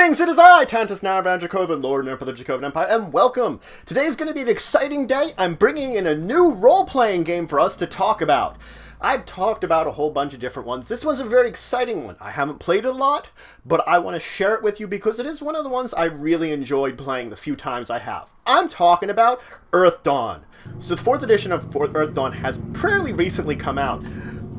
Greetings, it is I, Tantus Narban Dracovin, Lord and Emperor of the Dracovin Empire, and welcome! Today is going to be an exciting day. I'm bringing in a new role-playing game for us to talk about. I've talked about a whole bunch of different ones. This one's a very exciting one. I haven't played it a lot, but I want to share it with you because it is one of the ones I really enjoyed playing the few times I have. I'm talking about Earthdawn. So the 4th edition of Earthdawn has fairly recently come out,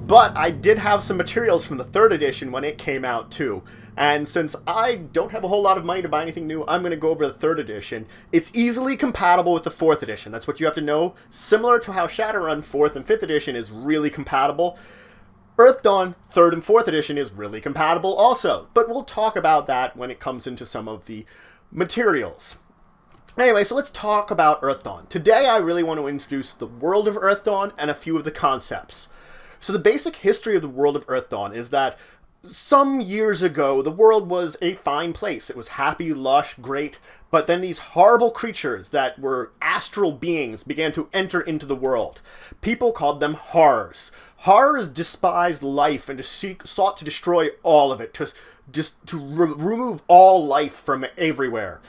but I did have some materials from the 3rd edition when it came out too. And since I don't have a whole lot of money to buy anything new, I'm going to go over the 3rd edition. It's easily compatible with the 4th edition. That's what you have to know. Similar to how Shadowrun 4th and 5th edition is really compatible, Earthdawn 3rd and 4th edition is really compatible also. But we'll talk about that when it comes into some of the materials. Anyway, so let's talk about Earthdawn. Today I really want to introduce the world of Earthdawn and a few of the concepts. So the basic history of the world of Earthdawn is that some years ago, the world was a fine place. It was happy, lush, great, but then these horrible creatures that were astral beings began to enter into the world. People called them horrors. Horrors despised life and sought to destroy all of it, to remove all life from dracovin.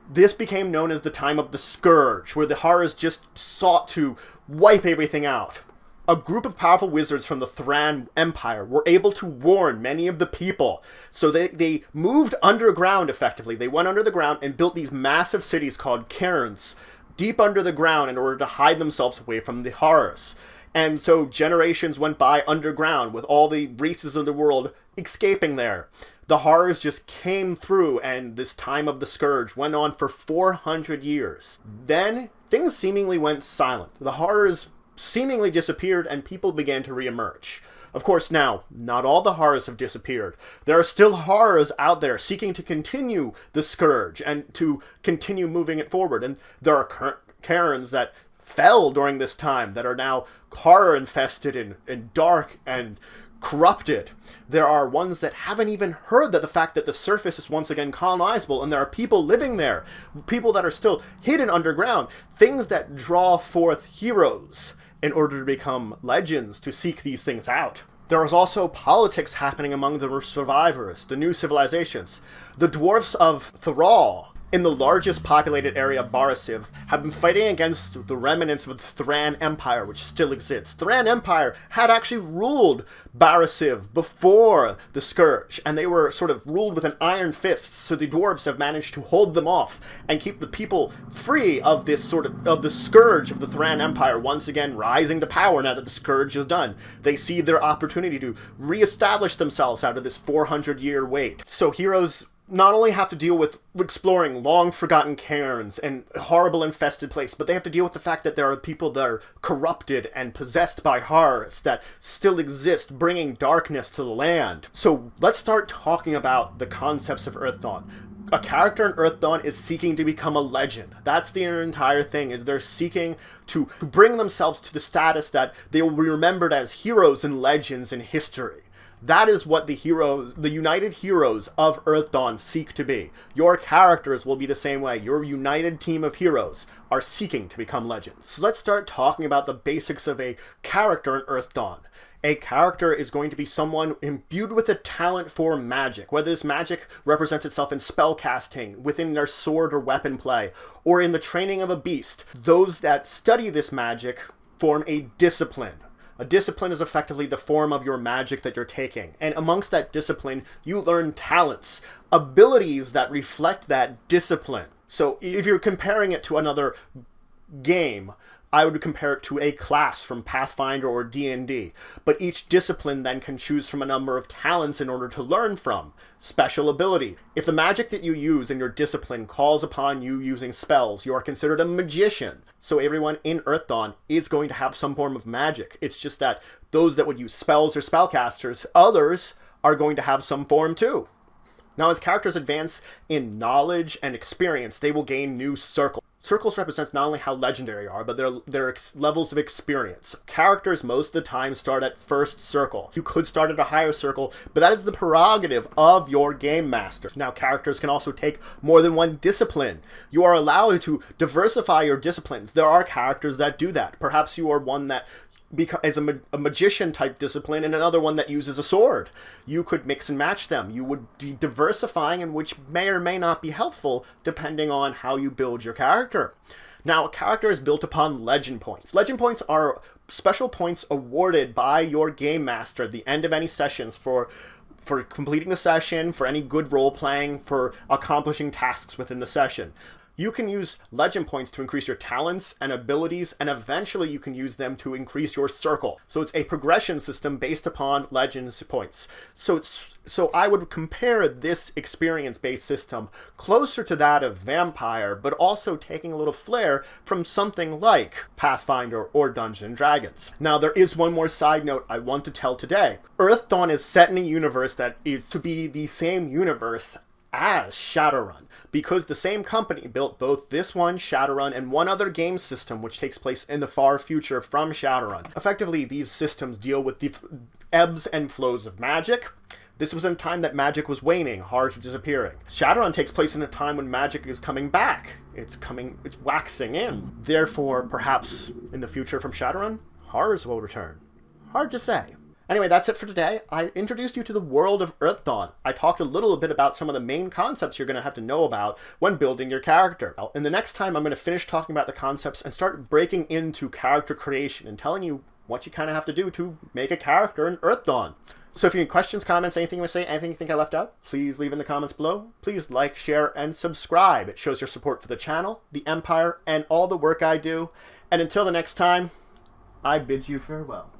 This became known as the time of the Scourge, where the horrors just sought to wipe everything out. A group of powerful wizards from the Dracovin Empire were able to warn many of the people. So they moved underground effectively. They went under the ground and built these massive cities called cairns deep under the ground in order to hide themselves away from the horrors. And so generations went by underground with all the races of the world escaping there. The horrors just came through, and this time of the Scourge went on for 400 years. Then things seemingly went silent. The horrors seemingly disappeared and people began to reemerge. Of course, now, not all the horrors have disappeared. There are still horrors out there seeking to continue the Scourge and to continue moving it forward. And there are cairns that fell during this time that are now horror-infested and dark and corrupted. There are ones that haven't even heard that the fact that the surface is once again colonizable, and there are people living there, people that are still hidden underground, things that draw forth heroes in order to become legends to seek these things out. There is also politics happening among the survivors, the new civilizations. The dwarfs of Thrall, in the largest populated area of Barasiv, have been fighting against the remnants of the Dracovin Empire, which still exists. The Dracovin Empire had actually ruled Barasiv before the Scourge, and they were sort of ruled with an iron fist, so the dwarves have managed to hold them off and keep the people free of this of the Scourge of the Dracovin Empire once again rising to power now that the Scourge is done. They see their opportunity to reestablish themselves out of this 400-year wait. So heroes not only have to deal with exploring long-forgotten cairns and horrible infested place, but they have to deal with the fact that there are people that are corrupted and possessed by horrors that still exist, bringing darkness to the land. So let's start talking about the concepts of Earthdawn. A character in Earthdawn is seeking to become a legend. That's the entire thing, is they're seeking to bring themselves to the status that they will be remembered as heroes and legends in history. That is what the united heroes of Earthdawn seek to be. Your characters will be the same way. Your united team of heroes are seeking to become legends. So let's start talking about the basics of a character in Earthdawn. A character is going to be someone imbued with a talent for magic, whether this magic represents itself in spellcasting, within their sword or weapon play, or in the training of a beast. Those that study this magic form a discipline. A discipline is effectively the form of your magic that you're taking. And amongst that discipline, you learn talents, abilities that reflect that discipline. So if you're comparing it to another game, I would compare it to a class from Pathfinder or D&D. But each discipline then can choose from a number of talents in order to learn from. Special ability. If the magic that you use in your discipline calls upon you using spells, you are considered a magician. So everyone in Earthdawn is going to have some form of magic. It's just that those that would use spells or spellcasters, others are going to have some form too. Now, as characters advance in knowledge and experience, they will gain new circles. Circles represents not only how legendary you are, but their levels of experience. Characters most of the time start at first circle. You could start at a higher circle, but that is the prerogative of your game master. Now, characters can also take more than one discipline. You are allowed to diversify your disciplines. There are characters that do that. Perhaps you are one that as a magician type discipline and another one that uses a sword. You could mix and match them. You would be diversifying, and which may or may not be helpful depending on how you build your character. Now, a character is built upon legend points. Legend points are special points awarded by your game master at the end of any sessions for completing the session, for any good role playing, for accomplishing tasks within the session. You can use legend points to increase your talents and abilities, and eventually you can use them to increase your circle. So it's a progression system based upon legends points. So I would compare this experience-based system closer to that of Vampire, but also taking a little flair from something like Pathfinder or Dungeons & Dragons. Now, there is one more side note I want to tell today. Earthdawn is set in a universe that is to be the same universe as Shadowrun, because the same company built both this one, Shadowrun, and one other game system which takes place in the far future from Shadowrun. Effectively, these systems deal with the ebbs and flows of magic. This was in a time that magic was waning, horrors were disappearing. Shadowrun takes place in a time when magic is coming back. It's waxing in. Therefore, perhaps in the future from Shadowrun, horrors will return. Hard to say. Anyway, that's it for today. I introduced you to the world of Earthdawn. I talked a little bit about some of the main concepts you're going to have to know about when building your character. In the next time, I'm going to finish talking about the concepts and start breaking into character creation and telling you what you kind of have to do to make a character in Earthdawn. So if you have any questions, comments, anything you want to say, anything you think I left out, please leave in the comments below. Please like, share, and subscribe. It shows your support for the channel, the Empire, and all the work I do. And until the next time, I bid you farewell.